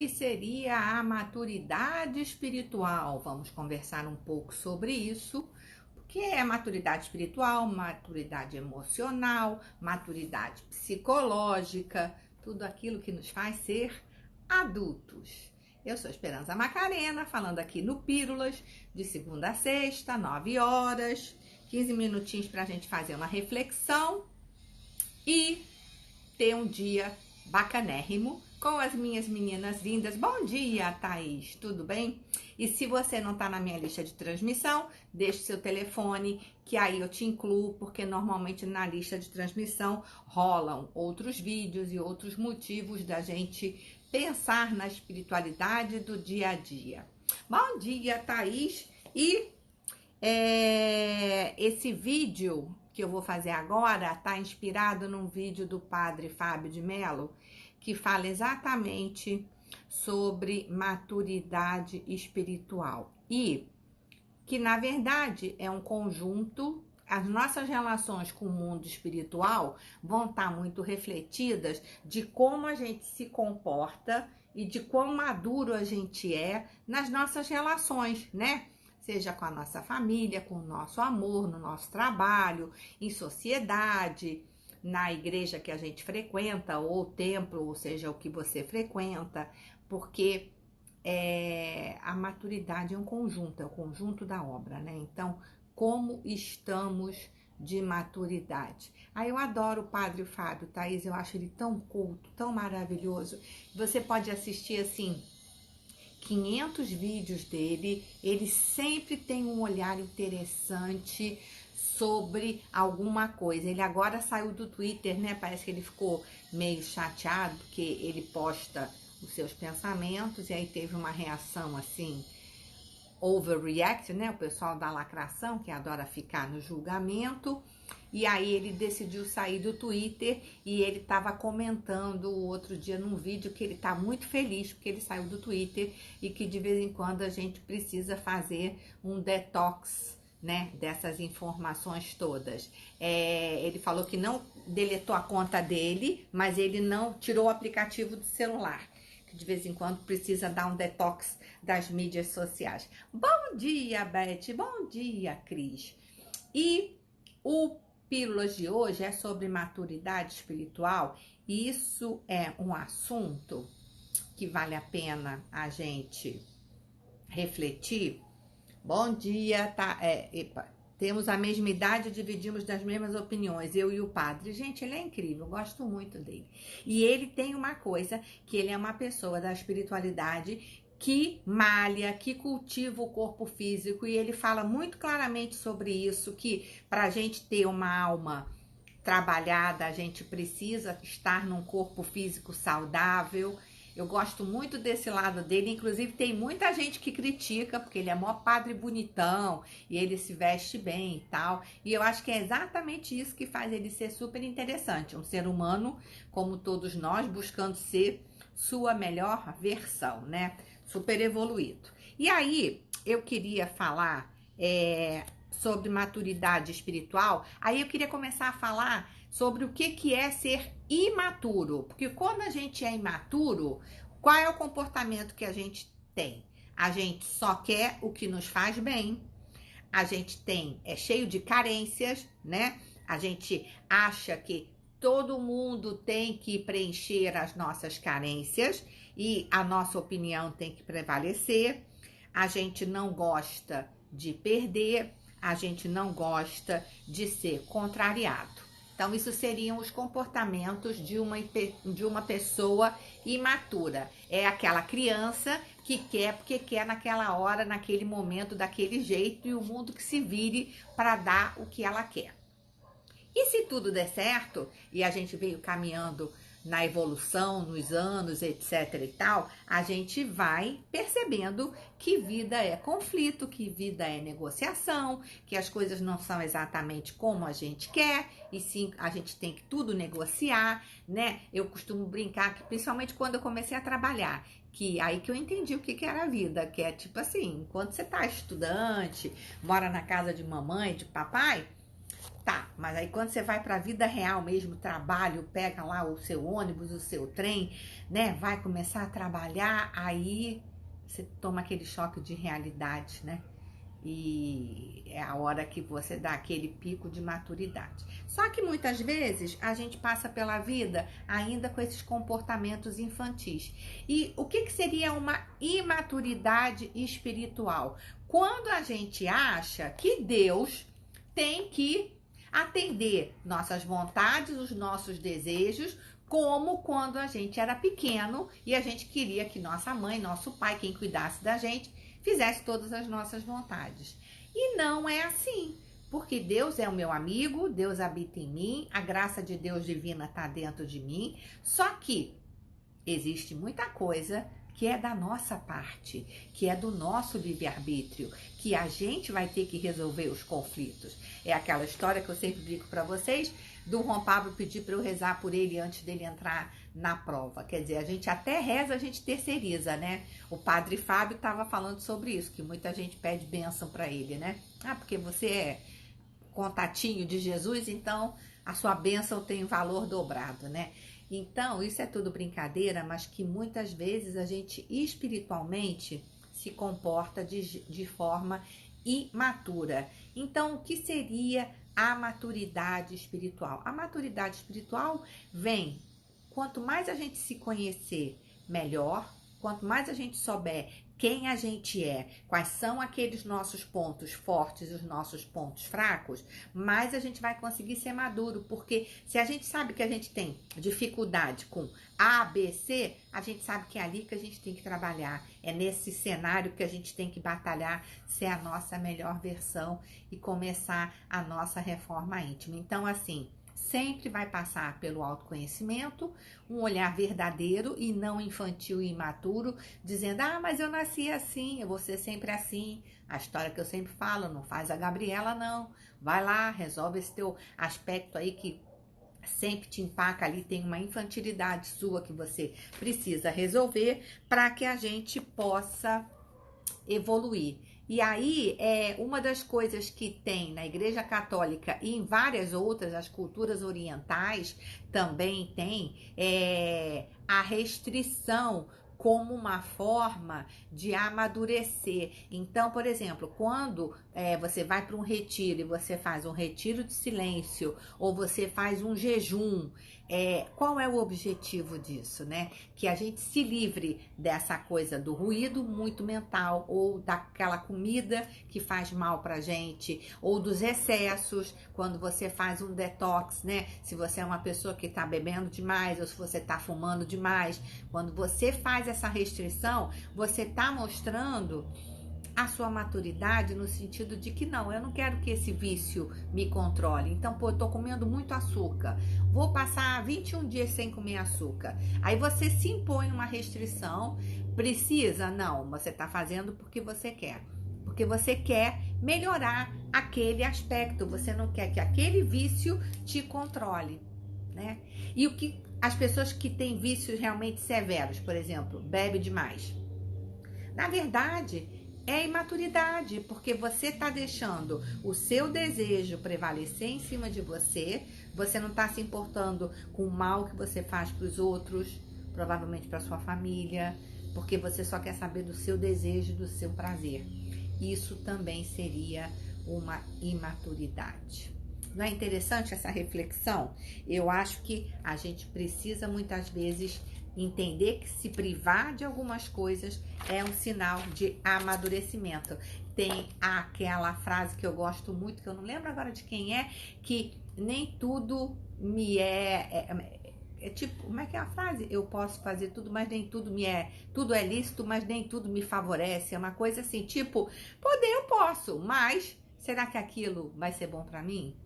Que seria a maturidade espiritual? Vamos conversar um pouco sobre isso. O que é maturidade espiritual, maturidade emocional, maturidade psicológica, tudo aquilo que nos faz ser adultos. Eu sou Esperança Macarena, falando aqui no Pílulas, de segunda a sexta, 9 horas, 15 minutinhos para a gente fazer uma reflexão e ter um dia bacanérrimo com as minhas meninas lindas. Bom dia, Thaís, tudo bem? E se você não tá na minha lista de transmissão, deixe seu telefone, que aí eu te incluo, porque normalmente na lista de transmissão rolam outros vídeos e outros motivos da gente pensar na espiritualidade do dia a dia. Bom dia, Thaís, e esse vídeo que eu vou fazer agora tá inspirado num vídeo do padre Fábio de Mello, que fala exatamente sobre maturidade espiritual e que na verdade é um conjunto. As nossas relações com o mundo espiritual vão estar muito refletidas de como a gente se comporta e de quão maduro a gente é nas nossas relações, né? Seja com a nossa família, com o nosso amor, no nosso trabalho, em sociedade, na igreja que a gente frequenta, ou templo, ou seja, o que você frequenta, porque a maturidade é um conjunto, é o conjunto da obra, né? Então, como estamos de maturidade? Aí eu adoro o Padre Fábio, Thaís, eu acho ele tão culto, tão maravilhoso. Você pode assistir, assim, 500 vídeos dele, ele sempre tem um olhar interessante sobre alguma coisa. Ele agora saiu do Twitter, né? Parece que ele ficou meio chateado, porque ele posta os seus pensamentos, e aí teve uma reação assim, overreact, né? O pessoal da lacração, que adora ficar no julgamento. E aí ele decidiu sair do Twitter e ele estava comentando outro dia num vídeo que ele está muito feliz porque ele saiu do Twitter e que de vez em quando a gente precisa fazer um detox, né, dessas informações todas. Ele falou que não deletou a conta dele, mas ele não tirou o aplicativo do celular. Que de vez em quando precisa dar um detox das mídias sociais. Bom dia, Beth. Bom dia, Cris. E o Pílulas de hoje é sobre maturidade espiritual. E isso é um assunto que vale a pena a gente refletir. Bom dia, tá? Temos a mesma idade, dividimos das mesmas opiniões, eu e o padre. Gente, ele é incrível, eu gosto muito dele. E ele tem uma coisa, que ele é uma pessoa da espiritualidade que malha, que cultiva o corpo físico, e ele fala muito claramente sobre isso, que para a gente ter uma alma trabalhada, a gente precisa estar num corpo físico saudável. Eu gosto muito desse lado dele, inclusive tem muita gente que critica, porque ele é mó padre bonitão, e ele se veste bem e tal, e eu acho que é exatamente isso que faz ele ser super interessante, um ser humano, como todos nós, buscando ser sua melhor versão, né? Super evoluído. E aí, eu queria falar sobre maturidade espiritual, aí eu queria começar a falar sobre o que é ser imaturo, porque quando a gente é imaturo, qual é o comportamento que a gente tem? A gente só quer o que nos faz bem, a gente é cheio de carências, né? A gente acha que todo mundo tem que preencher as nossas carências e a nossa opinião tem que prevalecer. A gente não gosta de perder, a gente não gosta de ser contrariado. Então, isso seriam os comportamentos de uma pessoa imatura. É aquela criança que quer porque quer naquela hora, naquele momento, daquele jeito, e o mundo que se vire para dar o que ela quer. E se tudo der certo, e a gente veio caminhando na evolução, nos anos, etc e tal, a gente vai percebendo que vida é conflito, que vida é negociação, que as coisas não são exatamente como a gente quer, e sim, a gente tem que tudo negociar, né? Eu costumo brincar que, principalmente quando eu comecei a trabalhar, que aí que eu entendi o que era a vida, que é tipo assim, enquanto você tá estudante, mora na casa de mamãe, de papai, Tá, mas aí quando você vai para a vida real mesmo, trabalho, pega lá o seu ônibus, o seu trem, né? Vai começar a trabalhar, aí você toma aquele choque de realidade, né? E é a hora que você dá aquele pico de maturidade. Só que muitas vezes a gente passa pela vida ainda com esses comportamentos infantis. E o que seria uma imaturidade espiritual? Quando a gente acha que Deus tem que atender nossas vontades, os nossos desejos, como quando a gente era pequeno e a gente queria que nossa mãe, nosso pai, quem cuidasse da gente, fizesse todas as nossas vontades. E não é assim, porque Deus é o meu amigo, Deus habita em mim, a graça de Deus divina está dentro de mim, só que existe muita coisa que é da nossa parte, que é do nosso livre-arbítrio, que a gente vai ter que resolver os conflitos. É aquela história que eu sempre digo para vocês, do Juan Pablo pedir para eu rezar por ele antes dele entrar na prova. Quer dizer, a gente até reza, a gente terceiriza, né? O padre Fábio estava falando sobre isso, que muita gente pede bênção para ele, né? Ah, porque você é contatinho de Jesus, então a sua bênção tem valor dobrado, né? Então, isso é tudo brincadeira, mas que muitas vezes a gente espiritualmente se comporta de forma imatura. Então, o que seria a maturidade espiritual? A maturidade espiritual vem, quanto mais a gente se conhecer melhor, quanto mais a gente souber quem a gente é, quais são aqueles nossos pontos fortes e os nossos pontos fracos, mais a gente vai conseguir ser maduro, porque se a gente sabe que a gente tem dificuldade com A, B, C, a gente sabe que é ali que a gente tem que trabalhar, é nesse cenário que a gente tem que batalhar, ser a nossa melhor versão e começar a nossa reforma íntima. Então, assim, sempre vai passar pelo autoconhecimento, um olhar verdadeiro e não infantil e imaturo, dizendo, ah, mas eu nasci assim, eu vou ser sempre assim. A história que eu sempre falo, não faz a Gabriela não. Vai lá, resolve esse teu aspecto aí que sempre te empaca ali, tem uma infantilidade sua que você precisa resolver para que a gente possa evoluir. E aí, uma das coisas que tem na Igreja Católica e em várias outras, as culturas orientais também tem, a restrição como uma forma de amadurecer. Então, por exemplo, quando você vai para um retiro e você faz um retiro de silêncio ou você faz um jejum, qual é o objetivo disso, né? Que a gente se livre dessa coisa do ruído muito mental ou daquela comida que faz mal pra gente ou dos excessos, quando você faz um detox, né? Se você é uma pessoa que tá bebendo demais ou se você tá fumando demais, quando você faz essa restrição, você tá mostrando a sua maturidade no sentido de que não, eu não quero que esse vício me controle. Então, pô, eu tô comendo muito açúcar. Vou passar 21 dias sem comer açúcar. Aí você se impõe uma restrição. Precisa? Não, você tá fazendo porque você quer. Porque você quer melhorar aquele aspecto. Você não quer que aquele vício te controle, né? E o que as pessoas que têm vícios realmente severos, por exemplo, bebe demais. Na verdade, é imaturidade, porque você está deixando o seu desejo prevalecer em cima de você, você não está se importando com o mal que você faz para os outros, provavelmente para sua família, porque você só quer saber do seu desejo, do seu prazer. Isso também seria uma imaturidade. Não é interessante essa reflexão? Eu acho que a gente precisa muitas vezes entender que se privar de algumas coisas é um sinal de amadurecimento. Tem aquela frase que eu gosto muito, que eu não lembro agora de quem é, que nem tudo me é tipo, como é que é a frase? Eu posso fazer tudo, mas nem tudo me é. Tudo é lícito, mas nem tudo me favorece. É uma coisa assim, tipo, poder eu posso, mas será que aquilo vai ser bom para mim?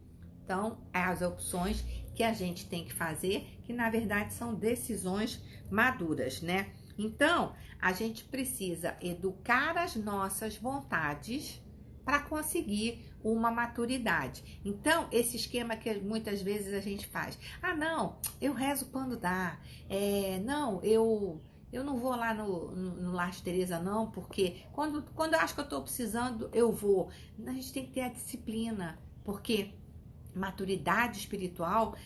Então, as opções que a gente tem que fazer, que na verdade são decisões maduras, né? Então, a gente precisa educar as nossas vontades para conseguir uma maturidade. Então, esse esquema que muitas vezes a gente faz. Ah, não, eu rezo quando dá. Não, eu não vou lá no Lar Teresa, não, porque quando eu acho que eu estou precisando, eu vou. A gente tem que ter a disciplina, porque Maturidade espiritual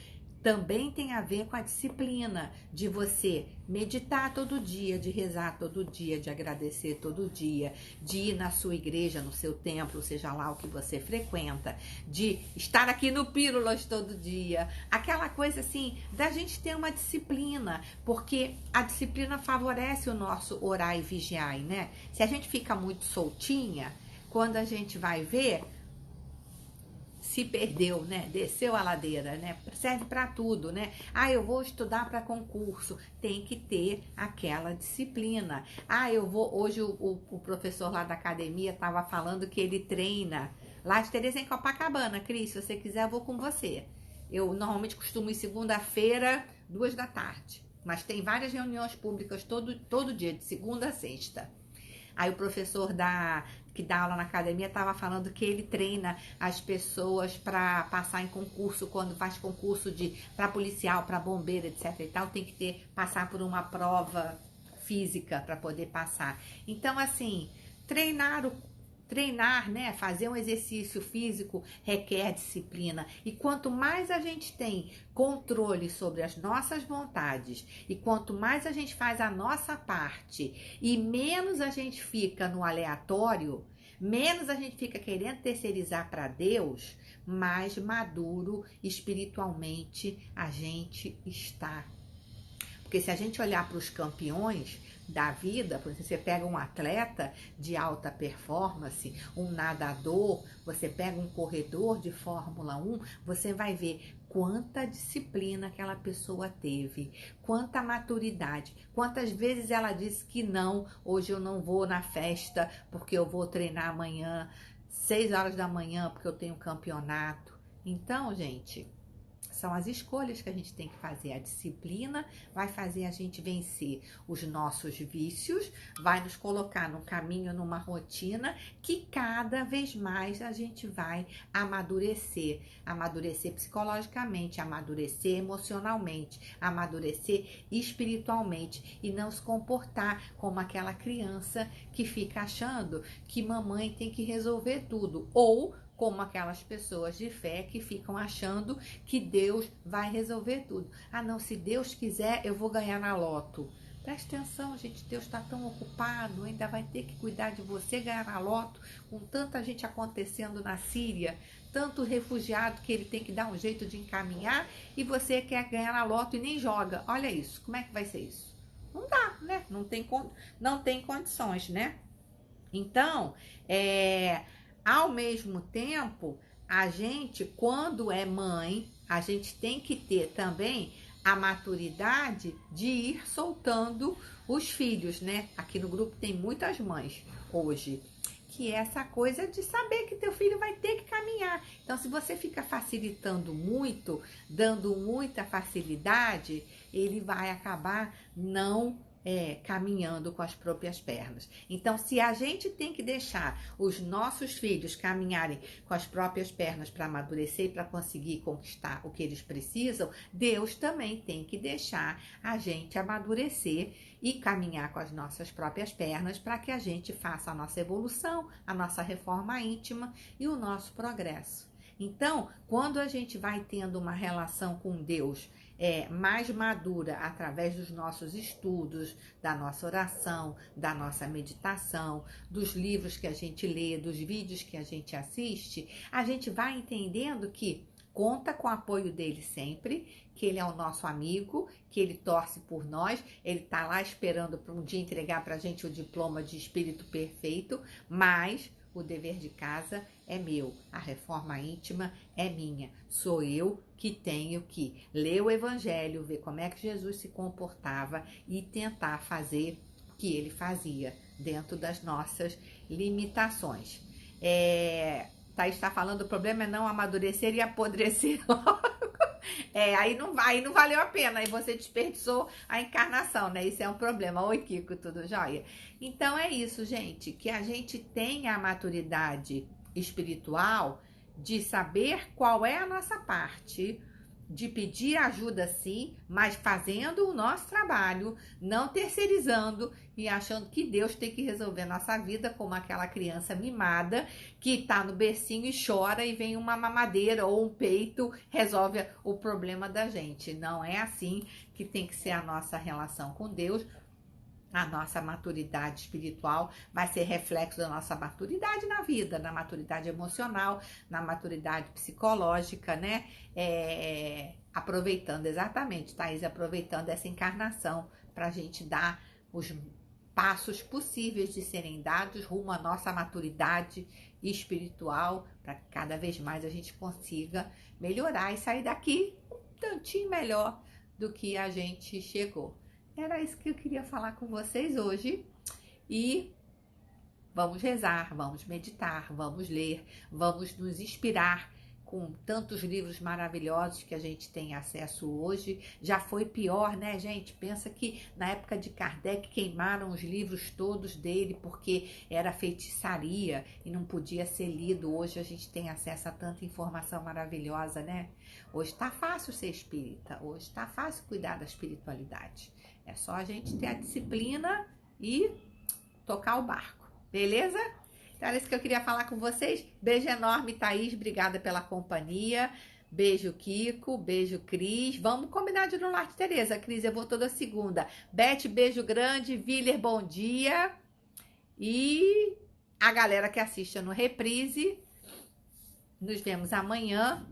também tem a ver com a disciplina de você meditar todo dia, de rezar todo dia, de agradecer todo dia, de ir na sua igreja, no seu templo, seja lá o que você frequenta, de estar aqui no Pílulas todo dia. Aquela coisa assim, da gente ter uma disciplina, porque a disciplina favorece o nosso orar e vigiar, né? Se a gente fica muito soltinha, quando a gente vai ver, se perdeu, né? Desceu a ladeira, né? Serve para tudo, né? Ah, eu vou estudar para concurso. Tem que ter aquela disciplina. Ah, eu vou. Hoje o professor lá da academia estava falando que ele treina lá de Teresa em Copacabana. Cris, se você quiser, eu vou com você. Eu normalmente costumo ir segunda-feira, 14h. Mas tem várias reuniões públicas todo dia, de segunda a sexta. Aí o professor que dá aula na academia estava falando que ele treina as pessoas para passar em concurso, quando faz concurso para policial, para bombeiro, etc e tal, tem que passar por uma prova física para poder passar. Então, assim, treinar, né, fazer um exercício físico requer disciplina. E quanto mais a gente tem controle sobre as nossas vontades e quanto mais a gente faz a nossa parte e menos a gente fica no aleatório, menos a gente fica querendo terceirizar para Deus, mais maduro espiritualmente a gente está. Porque se a gente olhar para os campeões da vida, por exemplo, você pega um atleta de alta performance, um nadador, você pega um corredor de Fórmula 1, você vai ver quanta disciplina aquela pessoa teve, quanta maturidade, quantas vezes ela disse que não, hoje eu não vou na festa porque eu vou treinar amanhã, 6 horas da manhã porque eu tenho um campeonato. Então, gente, são as escolhas que a gente tem que fazer. A disciplina vai fazer a gente vencer os nossos vícios, vai nos colocar num caminho, numa rotina que cada vez mais a gente vai amadurecer. Amadurecer psicologicamente, amadurecer emocionalmente, amadurecer espiritualmente e não se comportar como aquela criança que fica achando que mamãe tem que resolver tudo, ou como aquelas pessoas de fé que ficam achando que Deus vai resolver tudo. Ah, não, se Deus quiser, eu vou ganhar na loto. Presta atenção, gente, Deus está tão ocupado, ainda vai ter que cuidar de você ganhar na loto, com tanta gente acontecendo na Síria, tanto refugiado que ele tem que dar um jeito de encaminhar, e você quer ganhar na loto e nem joga. Olha isso, como é que vai ser isso? Não dá, né? Não tem condições, né? Então, ao mesmo tempo, a gente, quando é mãe, a gente tem que ter também a maturidade de ir soltando os filhos, né? Aqui no grupo tem muitas mães hoje, que é essa coisa de saber que teu filho vai ter que caminhar. Então, se você fica facilitando muito, dando muita facilidade, ele vai acabar não caminhando com as próprias pernas. Então, se a gente tem que deixar os nossos filhos caminharem com as próprias pernas para amadurecer e para conseguir conquistar o que eles precisam, Deus também tem que deixar a gente amadurecer e caminhar com as nossas próprias pernas para que a gente faça a nossa evolução, a nossa reforma íntima e o nosso progresso. Então, quando a gente vai tendo uma relação com Deus mais madura através dos nossos estudos, da nossa oração, da nossa meditação, dos livros que a gente lê, dos vídeos que a gente assiste, a gente vai entendendo que conta com o apoio dele sempre, que ele é o nosso amigo, que ele torce por nós, ele está lá esperando para um dia entregar para a gente o diploma de espírito perfeito, mas o dever de casa é meu, a reforma íntima é minha. Sou eu que tenho que ler o evangelho, ver como é que Jesus se comportava e tentar fazer o que ele fazia dentro das nossas limitações. Thaís está falando, o problema é não amadurecer e apodrecer logo. Aí não valeu a pena, aí você desperdiçou a encarnação, né? Isso é um problema. Oi, Kiko, tudo jóia? Então é isso, gente, que a gente tenha a maturidade espiritual de saber qual é a nossa parte, de pedir ajuda sim, mas fazendo o nosso trabalho, não terceirizando, e achando que Deus tem que resolver a nossa vida como aquela criança mimada que tá no bercinho e chora e vem uma mamadeira ou um peito resolve o problema da gente. Não é assim que tem que ser a nossa relação com Deus. A nossa maturidade espiritual vai ser reflexo da nossa maturidade na vida, na maturidade emocional, na maturidade psicológica, né? Aproveitando exatamente, Thaís, aproveitando essa encarnação para a gente dar os passos possíveis de serem dados rumo à nossa maturidade espiritual, para que cada vez mais a gente consiga melhorar e sair daqui um tantinho melhor do que a gente chegou. Era isso que eu queria falar com vocês hoje. E vamos rezar, vamos meditar, vamos ler, vamos nos inspirar com tantos livros maravilhosos que a gente tem acesso hoje. Já foi pior, né, gente? Pensa que na época de Kardec queimaram os livros todos dele porque era feitiçaria e não podia ser lido. Hoje a gente tem acesso a tanta informação maravilhosa, né? Hoje tá fácil ser espírita, hoje tá fácil cuidar da espiritualidade. É só a gente ter a disciplina e tocar o barco, beleza? Então era isso que eu queria falar com vocês. Beijo enorme, Thaís, obrigada pela companhia. Beijo, Kiko, beijo, Cris. Vamos combinar de ir no Lar de Tereza, Cris, eu vou toda segunda. Beth, beijo grande. Viller, bom dia. E a galera que assiste no Reprise, nos vemos amanhã.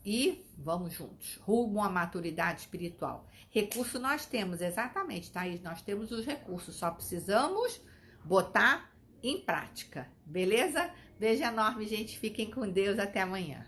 E vamos juntos, rumo à maturidade espiritual. Recurso nós temos, exatamente, Thaís, nós temos os recursos, só precisamos botar em prática, beleza? Beijo enorme, gente, fiquem com Deus, até amanhã.